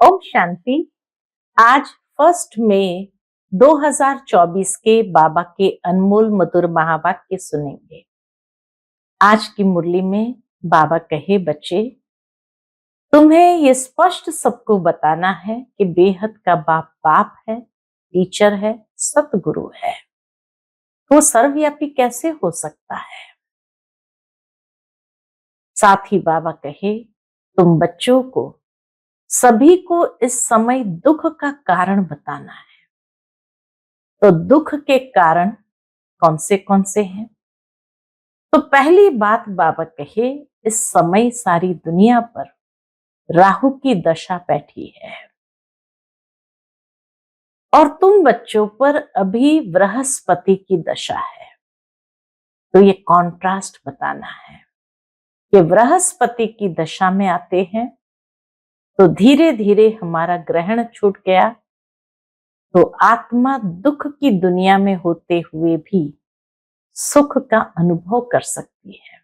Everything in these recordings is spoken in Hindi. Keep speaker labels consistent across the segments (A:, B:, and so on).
A: ओम शांति। आज 1 मई 2024 के बाबा के अनमोल मधुर महावाक्य सुनेंगे। आज की मुरली में बाबा कहे, बच्चे तुम्हें ये स्पष्ट सबको बताना है कि बेहद का बाप बाप है, टीचर है, सतगुरु है। वो सर्वव्यापी कैसे हो सकता है। साथ ही बाबा कहे, तुम बच्चों को सभी को इस समय दुख का कारण बताना है। तो दुख के कारण कौन से हैं? तो पहली बात बाबा कहे, इस समय सारी दुनिया पर राहु की दशा बैठी है और तुम बच्चों पर अभी बृहस्पति की दशा है। तो ये कॉन्ट्रास्ट बताना है कि बृहस्पति की दशा में आते हैं तो धीरे धीरे हमारा ग्रहण छूट गया, तो आत्मा दुख की दुनिया में होते हुए भी सुख का अनुभव कर सकती है,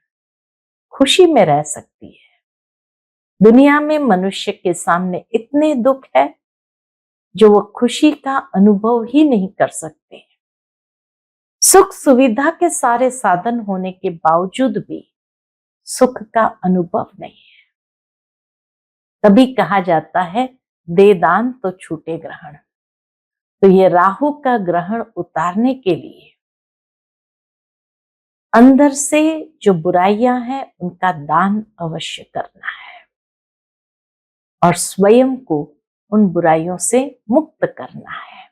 A: खुशी में रह सकती है। दुनिया में मनुष्य के सामने इतने दुख है जो वो खुशी का अनुभव ही नहीं कर सकते। सुख सुविधा के सारे साधन होने के बावजूद भी सुख का अनुभव नहीं है। तभी कहा जाता है, दे दान तो छूटे ग्रहण। तो ये राहु का ग्रहण उतारने के लिए अंदर से जो बुराइयां हैं उनका दान अवश्य करना है और स्वयं को उन बुराइयों से मुक्त करना है।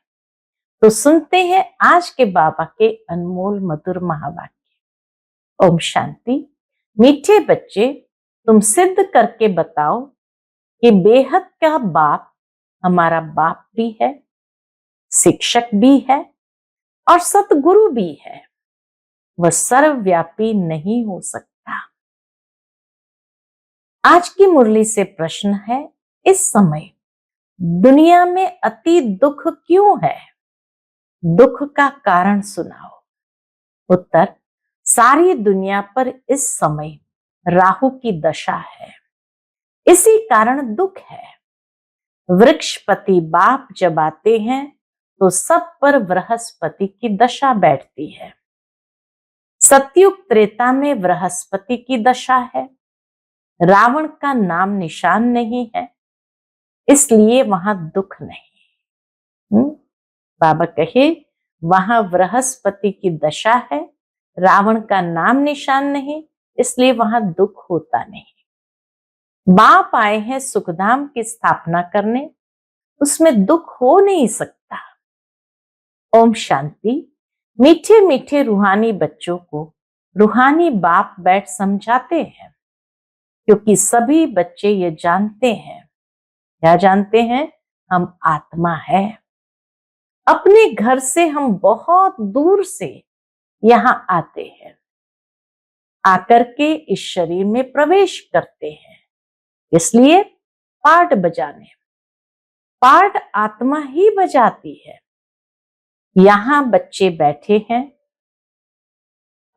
A: तो सुनते हैं आज के बाबा के अनमोल मधुर महावाक्य। ओम शांति। मीठे बच्चे, तुम सिद्ध करके बताओ कि बेहद का बाप हमारा बाप भी है, शिक्षक भी है और सतगुरु भी है। वह सर्वव्यापी नहीं हो सकता। आज की मुरली से प्रश्न है, इस समय दुनिया में अति दुख क्यों है? दुख का कारण सुनाओ। उत्तर, सारी दुनिया पर इस समय राहु की दशा है, इसी कारण दुख है। वृक्षपति बाप जब आते हैं तो सब पर बृहस्पति की दशा बैठती है। सतयुग त्रेता में बृहस्पति की दशा है। रावण का नाम निशान नहीं है, इसलिए वहां दुख नहीं। बाबा कहे, वहां बृहस्पति की दशा है, रावण का नाम निशान नहीं, इसलिए वहां दुख होता नहीं। बाप आए हैं सुखधाम की स्थापना करने, उसमें दुख हो नहीं सकता। ओम शांति। मीठे मीठे रूहानी बच्चों को रूहानी बाप बैठ समझाते हैं, क्योंकि सभी बच्चे ये जानते हैं। क्या जानते हैं? हम आत्मा है। अपने घर से हम बहुत दूर से यहां आते हैं, आकर के इस शरीर में प्रवेश करते हैं, इसलिए पाठ बजाने। पाठ आत्मा ही बजाती है। यहां बच्चे बैठे हैं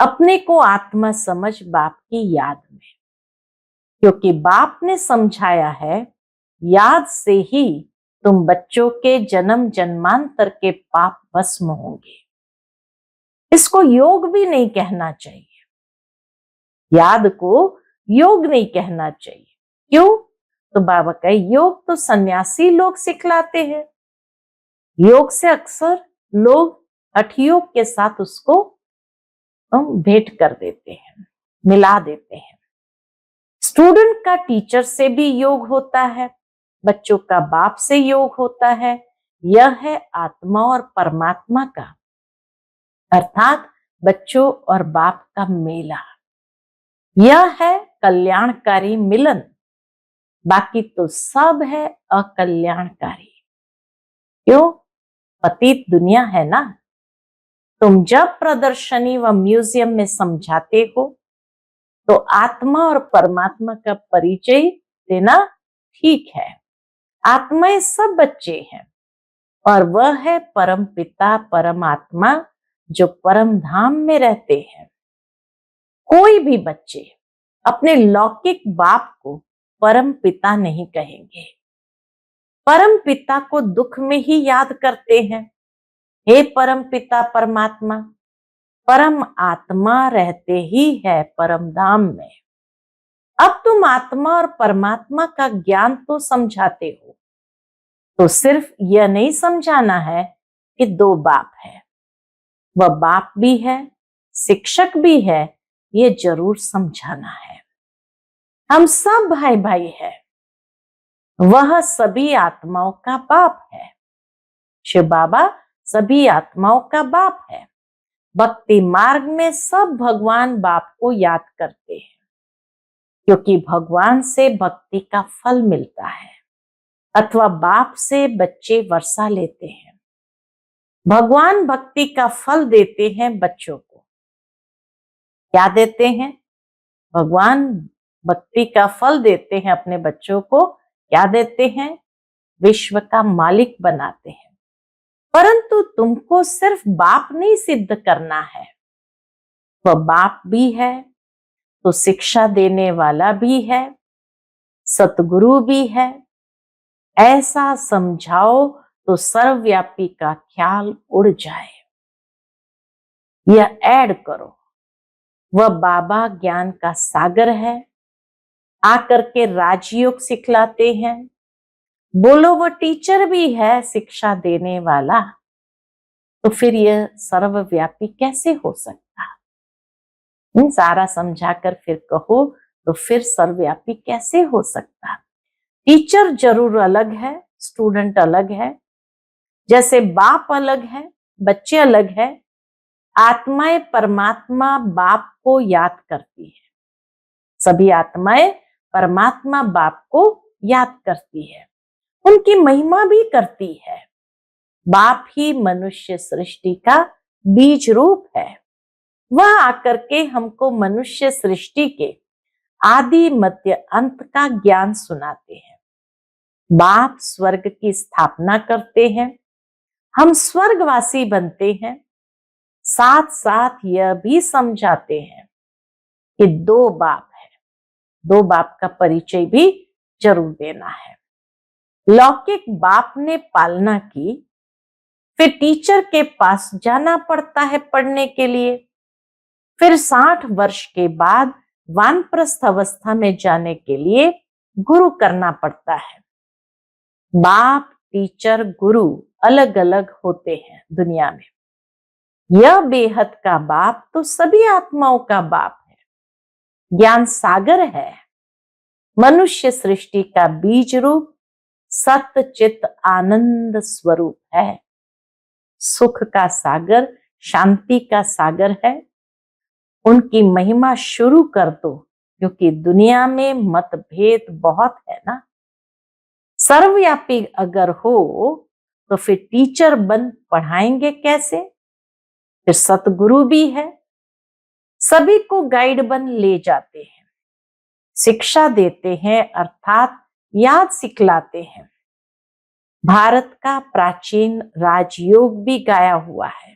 A: अपने को आत्मा समझ बाप की याद में, क्योंकि बाप ने समझाया है, याद से ही तुम बच्चों के जन्म जन्मांतर के पाप भस्म होंगे। इसको योग भी नहीं कहना चाहिए, याद को योग नहीं कहना चाहिए। क्यों? तो बाबा कहे, योग तो सन्यासी लोग सिखलाते हैं। योग से अक्सर लोग हठयोग के साथ उसको भेंट कर देते हैं, मिला देते हैं। स्टूडेंट का टीचर से भी योग होता है, बच्चों का बाप से योग होता है। यह है आत्मा और परमात्मा का, अर्थात बच्चों और बाप का मेला। यह है कल्याणकारी मिलन, बाकी तो सब है अकल्याणकारी। क्यों? पतित दुनिया है ना। तुम जब प्रदर्शनी व म्यूजियम में समझाते हो तो आत्मा और परमात्मा का परिचय देना ठीक है। आत्माएं सब बच्चे हैं और वह है परम पिता परमात्मा जो परम धाम में रहते हैं। कोई भी बच्चे अपने लौकिक बाप को परम पिता नहीं कहेंगे। परम पिता को दुख में ही याद करते हैं। हे परम पिता परमात्मा, परम आत्मा रहते ही है परम धाम में। अब तुम आत्मा और परमात्मा का ज्ञान तो समझाते हो, तो सिर्फ यह नहीं समझाना है कि दो बाप है, वह बाप भी है, शिक्षक भी है, ये जरूर समझाना है। हम सब भाई भाई है, वह सभी आत्माओं का बाप है। शिव बाबा सभी आत्माओं का बाप है। भक्ति मार्ग में सब भगवान बाप को याद करते हैं, क्योंकि भगवान से भक्ति का फल मिलता है, अथवा बाप से बच्चे वर्षा लेते हैं। भगवान भक्ति का फल देते हैं बच्चों को। क्या देते हैं? भगवान भक्ति का फल देते हैं अपने बच्चों को। क्या देते हैं? विश्व का मालिक बनाते हैं। परंतु तुमको सिर्फ बाप नहीं सिद्ध करना है, वह बाप भी है तो शिक्षा देने वाला भी है, सतगुरु भी है। ऐसा समझाओ तो सर्वव्यापी का ख्याल उड़ जाए। यह ऐड करो, वह बाबा ज्ञान का सागर है, आकर के राजयोग सिखलाते हैं। बोलो वो टीचर भी है शिक्षा देने वाला, तो फिर यह सर्वव्यापी कैसे हो सकता? सारा समझाकर फिर कहो तो फिर सर्वव्यापी कैसे हो सकता? टीचर जरूर अलग है, स्टूडेंट अलग है, जैसे बाप अलग है, बच्चे अलग है। आत्माएं परमात्मा बाप को याद करती है। सभी आत्माएं परमात्मा बाप को याद करती है, उनकी महिमा भी करती है। बाप ही मनुष्य सृष्टि का बीज रूप है। वह आकर के हमको मनुष्य सृष्टि के आदि मध्य अंत का ज्ञान सुनाते हैं। बाप स्वर्ग की स्थापना करते हैं, हम स्वर्गवासी बनते हैं। साथ साथ यह भी समझाते हैं कि दो बाप है, दो बाप का परिचय भी जरूर देना है। लौकिक बाप ने पालना की, फिर टीचर के पास जाना पड़ता है पढ़ने के लिए। फिर 60 वर्ष के बाद वानप्रस्थ अवस्था में जाने के लिए गुरु करना पड़ता है। बाप, टीचर, गुरु अलग अलग होते हैं दुनिया में। यह बेहद का बाप तो सभी आत्माओं का बाप है, ज्ञान सागर है, मनुष्य सृष्टि का बीज रूप, सत्य चित्त आनंद स्वरूप है। सुख का सागर, शांति का सागर है। उनकी महिमा शुरू कर दो, क्योंकि दुनिया में मतभेद बहुत है ना। सर्वव्यापी अगर हो तो फिर टीचर बन पढ़ाएंगे कैसे? फिर सतगुरु भी है, सभी को गाइड बन ले जाते हैं, शिक्षा देते हैं, अर्थात याद सिखलाते हैं। भारत का प्राचीन राजयोग भी गाया हुआ है।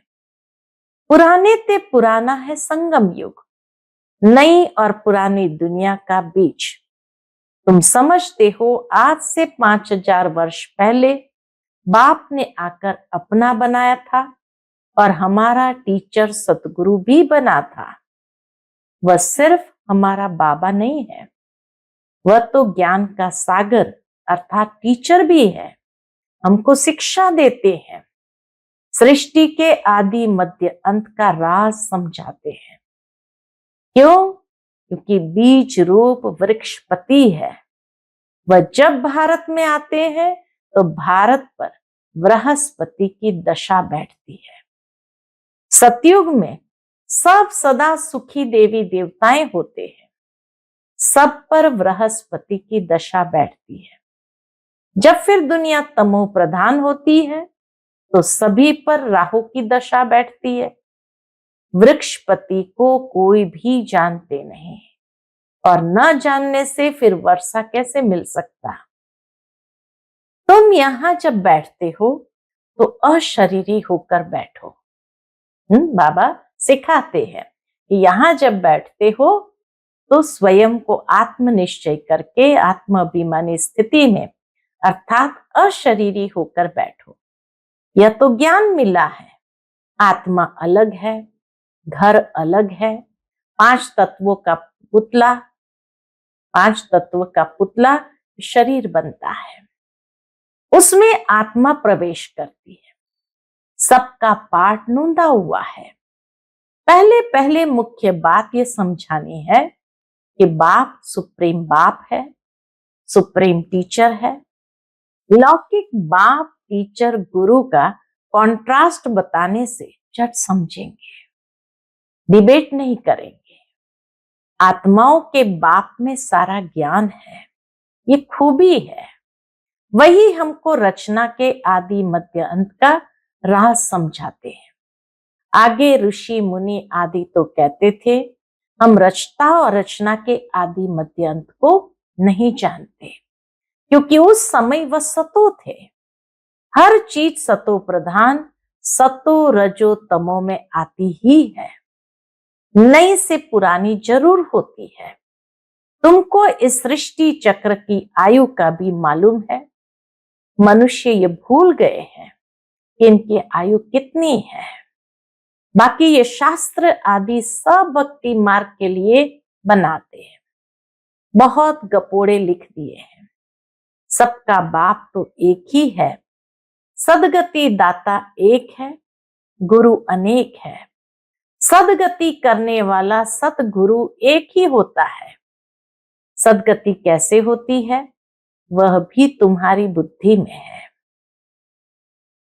A: पुराने ते पुराना है संगम युग, नई और पुरानी दुनिया का बीच। तुम समझते हो आज से 5000 वर्ष पहले बाप ने आकर अपना बनाया था, और हमारा टीचर सतगुरु भी बना था। वह सिर्फ हमारा बाबा नहीं है, वह तो ज्ञान का सागर अर्थात टीचर भी है, हमको शिक्षा देते हैं, सृष्टि के आदि मध्य अंत का राज समझाते हैं। क्यों? क्योंकि बीज रूप वृक्षपति है। वह जब भारत में आते हैं तो भारत पर बृहस्पति की दशा बैठती है। सतयुग में सब सदा सुखी देवी देवताएं होते हैं, सब पर बृहस्पति की दशा बैठती है। जब फिर दुनिया तमो प्रधान होती है तो सभी पर राहु की दशा बैठती है। वृक्षपति को कोई भी जानते नहीं, और न जानने से फिर वर्षा कैसे मिल सकता? तुम यहां जब बैठते हो तो अशरीरी होकर बैठो। बाबा सिखाते हैं कि यहां जब बैठते हो तो स्वयं को आत्मनिश्चय करके आत्माभिमानी स्थिति में अर्थात अशरीरी होकर बैठो। यह तो ज्ञान मिला है। आत्मा अलग है, घर अलग है, पांच तत्व का पुतला शरीर बनता है, उसमें आत्मा प्रवेश करती है। सबका पाठ नूंदा हुआ है। पहले पहले मुख्य बात यह समझानी है कि बाप सुप्रीम बाप है, सुप्रीम टीचर है। लौकिक बाप टीचर गुरु का कॉन्ट्रास्ट बताने से झट समझेंगे, डिबेट नहीं करेंगे। आत्माओं के बाप में सारा ज्ञान है, ये खूबी है। वही हमको रचना के आदि मध्य अंत का राह समझाते हैं। आगे ऋषि मुनि आदि तो कहते थे हम रचता और रचना के आदि मध्य अंत को नहीं जानते, क्योंकि उस समय वह सतो थे। हर चीज सतो प्रधान, सतो रजो तमो में आती ही है, नई से पुरानी जरूर होती है। तुमको इस सृष्टि चक्र की आयु का भी मालूम है। मनुष्य ये भूल गए हैं कि इनकी आयु कितनी है। बाकी ये शास्त्र आदि सब भक्ति मार्ग के लिए बनाते हैं, बहुत गपोड़े लिख दिए हैं। सबका बाप तो एक ही है, सदगति दाता एक है, गुरु अनेक है। सदगति करने वाला सतगुरु एक ही होता है। सदगति कैसे होती है वह भी तुम्हारी बुद्धि में है।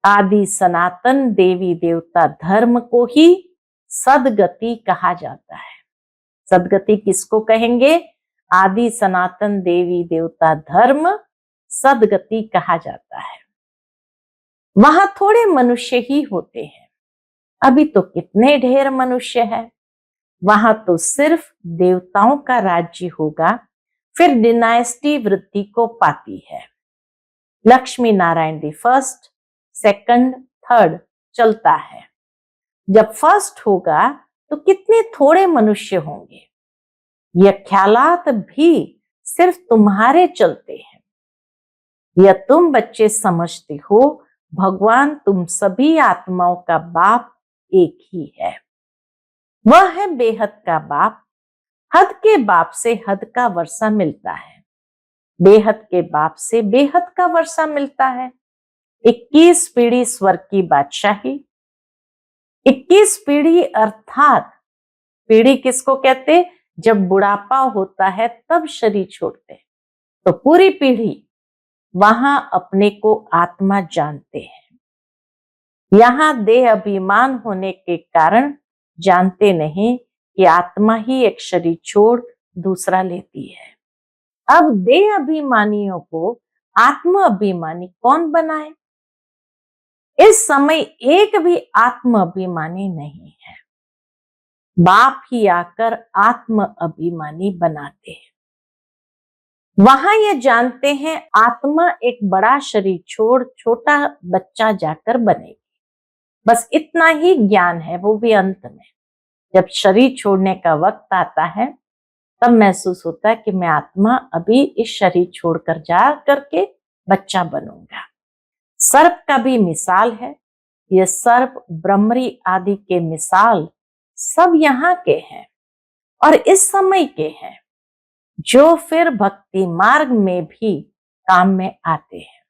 A: आदि सनातन देवी देवता धर्म को ही सदगति कहा जाता है। सदगति किसको कहेंगे? आदि सनातन देवी देवता धर्म सदगति कहा जाता है। वहां थोड़े मनुष्य ही होते हैं, अभी तो कितने ढेर मनुष्य है। वहां तो सिर्फ देवताओं का राज्य होगा, फिर डिनाइस्टी वृद्धि को पाती है। Lakshmi Narayan the first, second, third चलता है। जब फर्स्ट होगा तो कितने थोड़े मनुष्य होंगे। यह ख्यालात भी सिर्फ तुम्हारे चलते हैं। यह तुम बच्चे समझते हो भगवान तुम सभी आत्माओं का बाप एक ही है। वह है बेहद का बाप। हद के बाप से हद का वर्षा मिलता है, बेहद के बाप से बेहद का वर्षा मिलता है। 21 पीढ़ी स्वर्ग की बादशाही। 21 पीढ़ी अर्थात पीढ़ी किसको कहते? जब बुढ़ापा होता है तब शरीर छोड़ते हैं, तो पूरी पीढ़ी वहां अपने को आत्मा जानते हैं। यहां देह अभिमान होने के कारण जानते नहीं कि आत्मा ही एक शरीर छोड़ दूसरा लेती है। अब देह अभिमानियों को आत्म अभिमानी कौन बनाए? इस समय एक भी आत्म अभिमानी नहीं है। बाप ही आकर आत्म अभिमानी बनाते हैं। वहां ये जानते हैं आत्मा एक बड़ा शरीर छोड़ छोटा बच्चा जाकर बनेगी। बस इतना ही ज्ञान है, वो भी अंत में। जब शरीर छोड़ने का वक्त आता है तब महसूस होता है कि मैं आत्मा अभी इस शरीर छोड़कर जा करके बच्चा बनूंगा। सर्प का भी मिसाल है। यह सर्प ब्रह्मरी आदि के मिसाल सब यहाँ के हैं और इस समय के हैं, जो फिर भक्ति मार्ग में भी काम में आते हैं।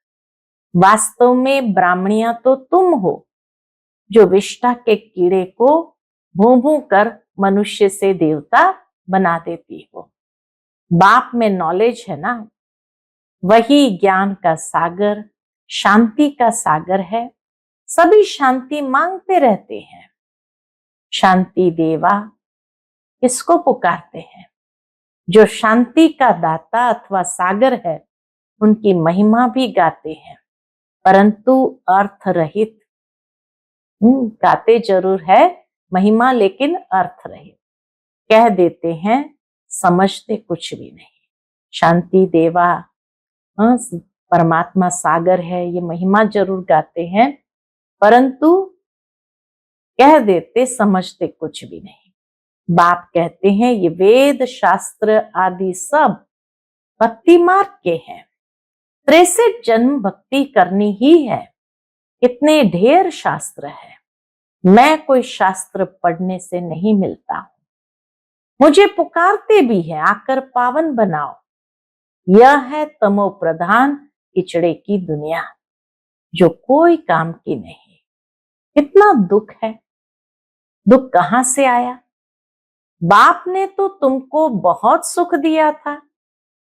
A: वास्तव में ब्राह्मणियां तो तुम हो, जो विष्ठा के कीड़े को भूं भूं कर मनुष्य से देवता बना देती हो। बाप में नॉलेज है ना, वही ज्ञान का सागर, शांति का सागर है। सभी शांति मांगते रहते हैं। शांति देवा किसको पुकारते हैं? जो शांति का दाता अथवा सागर है, उनकी महिमा भी गाते हैं, परंतु अर्थ रहित। गाते जरूर है महिमा, लेकिन अर्थ रहित कह देते हैं, समझते कुछ भी नहीं। शांति देवा परमात्मा सागर है, ये महिमा जरूर गाते हैं, परंतु कह देते, समझते कुछ भी नहीं। बाप कहते हैं ये वेद शास्त्र आदि सब भक्ति मार्ग के हैं। 63 जन्म भक्ति करनी ही है। कितने ढेर शास्त्र है, मैं कोई शास्त्र पढ़ने से नहीं मिलता हूं। मुझे पुकारते भी हैं, आकर पावन बनाओ। यह है तमो प्रधान किचड़े की दुनिया, जो कोई काम की नहीं। कितना दुख है। दुख कहां से आया? बाप ने तो तुमको बहुत सुख दिया था,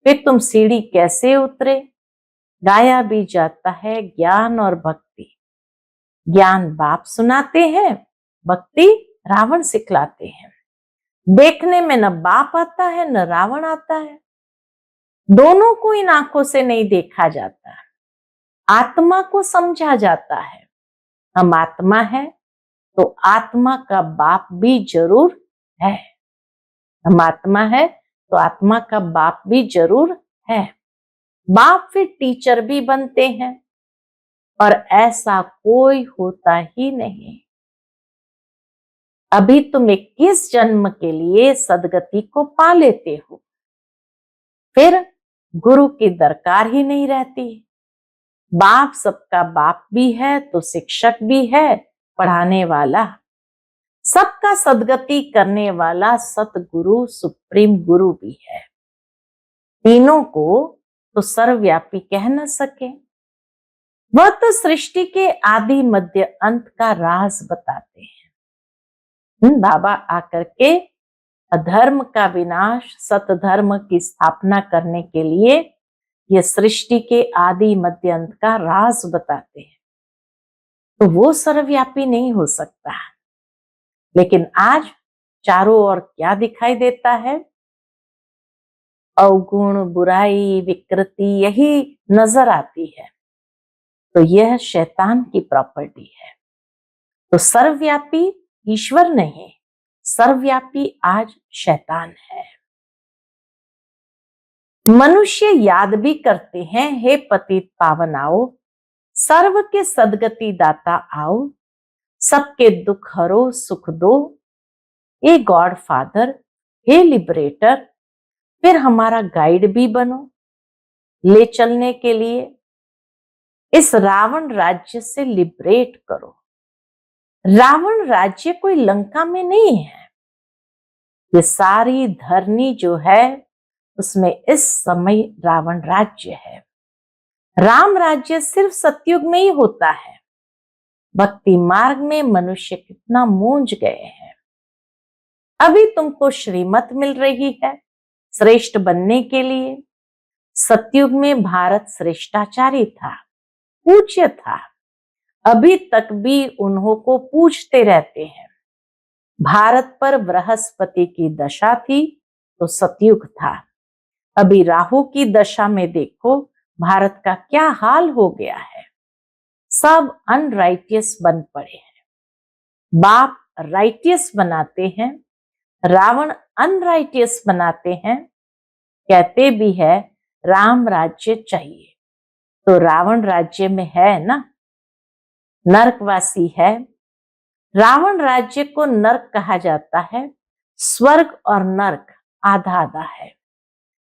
A: फिर तुम सीढ़ी कैसे उतरे? गाया भी जाता है ज्ञान और भक्ति। ज्ञान बाप सुनाते हैं, भक्ति रावण सिखलाते हैं। देखने में न बाप आता है न रावण आता है। दोनों को इन आंखों से नहीं देखा जाता, आत्मा को समझा जाता है। हम आत्मा है तो आत्मा का बाप भी जरूर है। हम आत्मा है तो आत्मा का बाप भी जरूर है। बाप फिर टीचर भी बनते हैं, और ऐसा कोई होता ही नहीं। अभी तुम 21 जन्म के लिए सदगति को पा लेते हो, फिर गुरु की दरकार ही नहीं रहती। बाप सबका बाप भी है तो शिक्षक भी है, पढ़ाने वाला। सबका सदगति करने वाला सतगुरु सुप्रीम गुरु भी है। तीनों को तो सर्वव्यापी कह न सके। वह तो सृष्टि के आदि मध्य अंत का राज बताते हैं। बाबा आकर के अधर्म का विनाश, सतधर्म की स्थापना करने के लिए ये सृष्टि के आदि मध्य अंत का राज बताते हैं। तो वो सर्वव्यापी नहीं हो सकता। लेकिन आज चारों ओर क्या दिखाई देता है? अवगुण, बुराई, विकृति यही नजर आती है। तो यह शैतान की प्रॉपर्टी है। तो सर्वव्यापी ईश्वर नहीं, सर्वव्यापी आज शैतान है। मनुष्य याद भी करते हैं, हे पतित पावन आओ, सर्व के सदगति दाता आओ, सबके दुख हरो सुख दो, a god father, hey liberator. फिर हमारा गाइड भी बनो, ले चलने के लिए इस रावण राज्य से लिबरेट करो। रावण राज्य कोई लंका में नहीं है। ये सारी धरनी जो है उसमें इस समय रावण राज्य है। राम राज्य सिर्फ सतयुग में ही होता है। भक्ति मार्ग में मनुष्य कितना मूंझ गए हैं। अभी तुमको श्रीमत मिल रही है श्रेष्ठ बनने के लिए। सतयुग में भारत श्रेष्ठाचारी था, पूज्य था। अभी तक भी उन्हों को पूछते रहते हैं। भारत पर बृहस्पति की दशा थी तो सतयुग था। अभी राहु की दशा में देखो भारत का क्या हाल हो गया है। सब अनराइटियस बन पड़े हैं। बाप राइटियस बनाते हैं, रावण अनराइटियस बनाते हैं। कहते भी है राम राज्य चाहिए, तो रावण राज्य में है ना, नरकवासी है। रावण राज्य को नरक कहा जाता है। स्वर्ग और नरक आधा आधा है,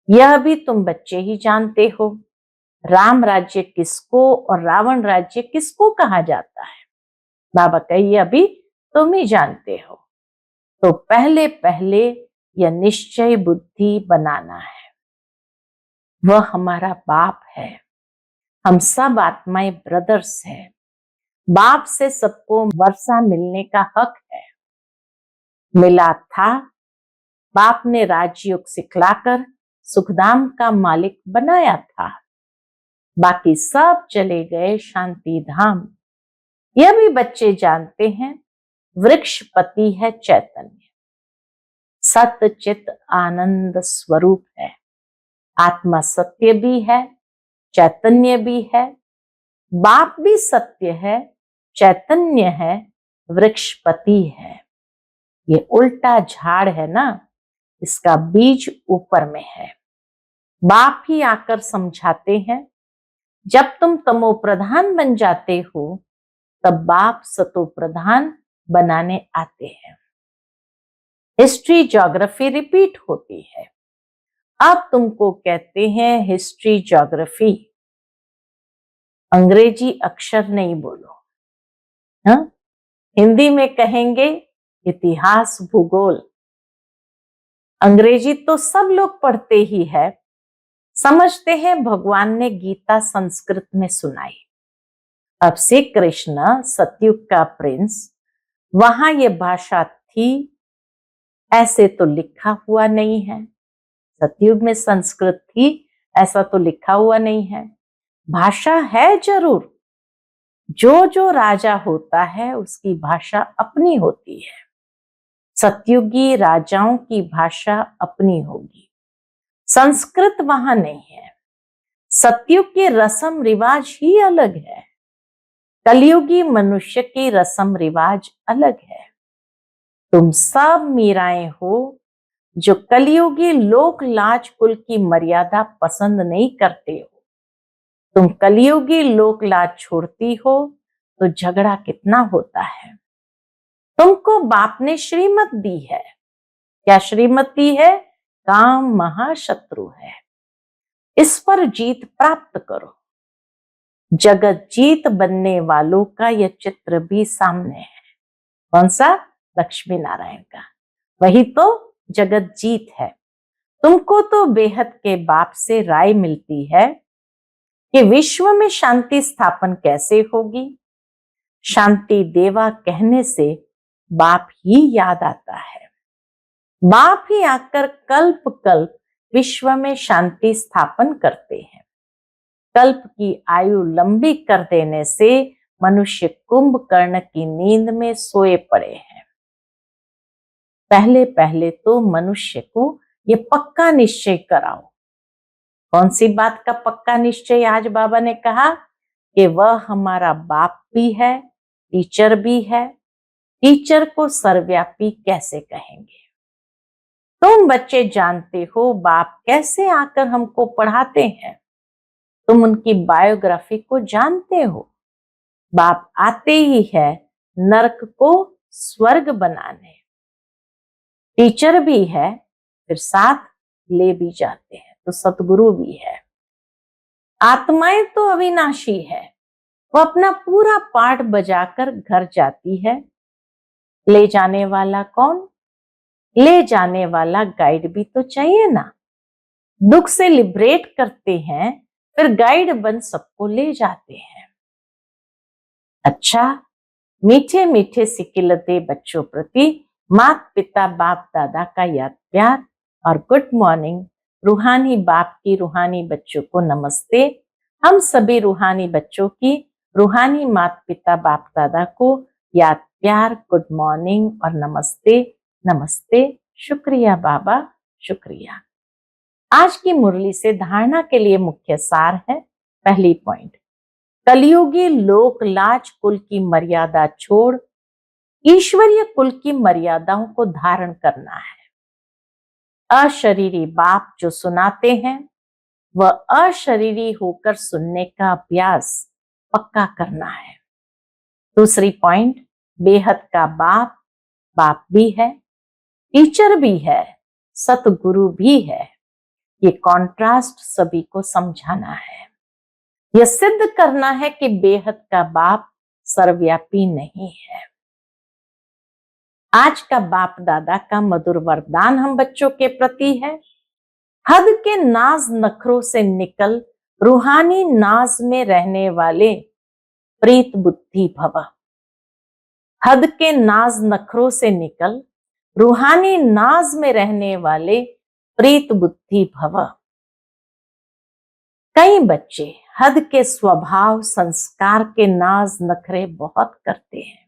A: यह भी तुम बच्चे ही जानते हो। राम राज्य किसको और रावण राज्य किसको कहा जाता है, बाबा कहिए अभी तुम ही जानते हो। तो पहले पहले यह निश्चय बुद्धि बनाना है। वह हमारा बाप है। हम सब आत्माएं ब्रदर्स हैं। बाप से सबको वर्षा मिलने का हक है। मिला था। बाप ने राजयोग सिखलाकर सुखधाम का मालिक बनाया था। बाकी सब चले गए शांति धाम। यह भी बच्चे जानते हैं। वृक्षपति है चैतन्य, सत्य चित आनंद स्वरूप है। आत्मा सत्य भी है, चैतन्य भी है। बाप भी सत्य है, चैतन्य है, वृक्षपति है। ये उल्टा झाड़ है ना, इसका बीज ऊपर में है। बाप ही आकर समझाते हैं। जब तुम तमो प्रधान बन जाते हो तब बाप सतो प्रधान बनाने आते हैं। हिस्ट्री ज्योग्राफी रिपीट होती है। अब तुमको कहते हैं हिस्ट्री ज्योग्राफी। अंग्रेजी अक्षर नहीं बोलो। हाँ, हिंदी में कहेंगे इतिहास भूगोल। अंग्रेजी तो सब लोग पढ़ते ही है, समझते हैं भगवान ने गीता संस्कृत में सुनाई। अब श्री कृष्ण सतयुग का प्रिंस, वहां ये भाषा थी ऐसे तो लिखा हुआ नहीं है। सतयुग में संस्कृत थी ऐसा तो लिखा हुआ नहीं है। भाषा है जरूर, जो जो राजा होता है उसकी भाषा अपनी होती है। सतयुगी राजाओं की भाषा अपनी होगी, संस्कृत वहां नहीं है। सतयुग के रस्म रिवाज ही अलग है, कलयुगी मनुष्य की रस्म रिवाज अलग है। तुम सब मीराएं हो जो कलयुगी लोक लाज कुल की मर्यादा पसंद नहीं करते हो। तुम कलयुगी लोक लाज छोड़ती हो तो झगड़ा कितना होता है। तुमको बाप ने श्रीमत दी है। क्या श्रीमत दी है? काम महाशत्रु है, इस पर जीत प्राप्त करो। जगत जीत बनने वालों का यह चित्र भी सामने है। कौन सा? लक्ष्मी नारायण का। वही तो जगत जीत है। तुमको तो बेहद के बाप से राय मिलती है कि विश्व में शांति स्थापन कैसे होगी। शांति देवा कहने से बाप ही याद आता है। बाप ही आकर कल्प कल्प विश्व में शांति स्थापन करते हैं। कल्प की आयु लंबी कर देने से मनुष्य कुंभकर्ण की नींद में सोए पड़े हैं। पहले पहले तो मनुष्य को ये पक्का निश्चय कराओ। कौन सी बात का पक्का निश्चय? आज बाबा ने कहा कि वह हमारा बाप भी है, टीचर भी है। टीचर को सर्वव्यापी कैसे कहेंगे? तुम बच्चे जानते हो बाप कैसे आकर हमको पढ़ाते हैं। तुम उनकी बायोग्राफी को जानते हो। बाप आते ही है नरक को स्वर्ग बनाने। टीचर भी है, फिर साथ ले भी जाते हैं, तो सतगुरु भी है। आत्माएं तो अविनाशी है, वो अपना पूरा पाठ बजाकर घर जाती है। ले जाने वाला कौन? ले जाने वाला गाइड भी तो चाहिए ना। दुख से लिबरेट करते हैं, फिर गाइड बन सबको ले जाते हैं। अच्छा, मीठे मीठे सिकिलते बच्चों प्रति माता पिता बाप दादा का याद प्यार और गुड मॉर्निंग। रूहानी बाप की रूहानी बच्चों को नमस्ते। हम सभी रूहानी बच्चों की रूहानी माता पिता बाप दादा को याद प्यार, गुड मॉर्निंग और नमस्ते। नमस्ते, शुक्रिया बाबा, शुक्रिया। आज की मुरली से धारणा के लिए मुख्य सार है। पहली पॉइंट, कलयुगी लोक लाज कुल की मर्यादा छोड़ ईश्वरीय कुल की मर्यादाओं को धारण करना है। अशरीरी बाप जो सुनाते हैं वह अशरीरी होकर सुनने का अभ्यास पक्का करना है। दूसरी पॉइंट, बेहद का बाप बाप भी है, टीचर भी है, सतगुरु भी है। ये कॉन्ट्रास्ट सभी को समझाना है। यह सिद्ध करना है कि बेहद का बाप सर्वव्यापी नहीं है। आज का बाप दादा का मधुर वरदान हम बच्चों के प्रति है। हद के नाज नखरों से निकल रूहानी नाज में रहने वाले प्रीत बुद्धि भव। हद के नाज नखरों से निकल रूहानी नाज में रहने वाले प्रीत बुद्धि भव। कई बच्चे हद के स्वभाव संस्कार के नाज नखरे बहुत करते हैं।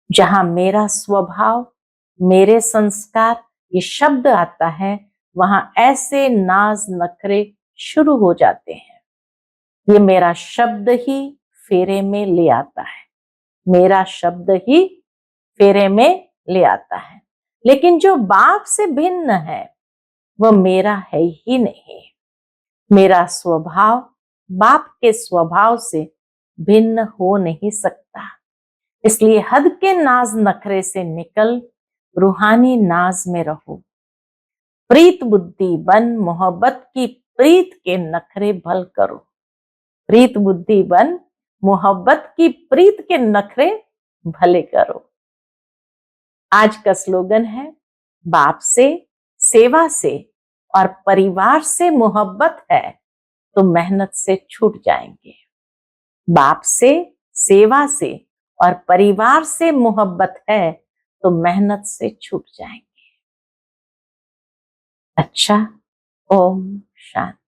A: जहां मेरा स्वभाव, मेरे संस्कार ये शब्द आता है, वहां ऐसे नाज नखरे शुरू हो जाते हैं। ये मेरा शब्द ही फेरे में ले आता है, मेरा शब्द ही फेरे में ले आता है। लेकिन जो बाप से भिन्न है वह मेरा है ही नहीं। मेरा स्वभाव बाप के स्वभाव से भिन्न हो नहीं सकता। इसलिए हद के नाज नखरे से निकल रूहानी नाज में रहो। प्रीत बुद्धि बन मोहब्बत की प्रीत के नखरे भल करो। प्रीत बुद्धि बन, मोहब्बत की प्रीत के नखरे भले करो। आज का स्लोगन है, बाप से, सेवा से और परिवार से मोहब्बत है तो मेहनत से छूट जाएंगे। बाप से, सेवा से और परिवार से मोहब्बत है तो मेहनत से छूट जाएंगे। अच्छा, ओम शांति।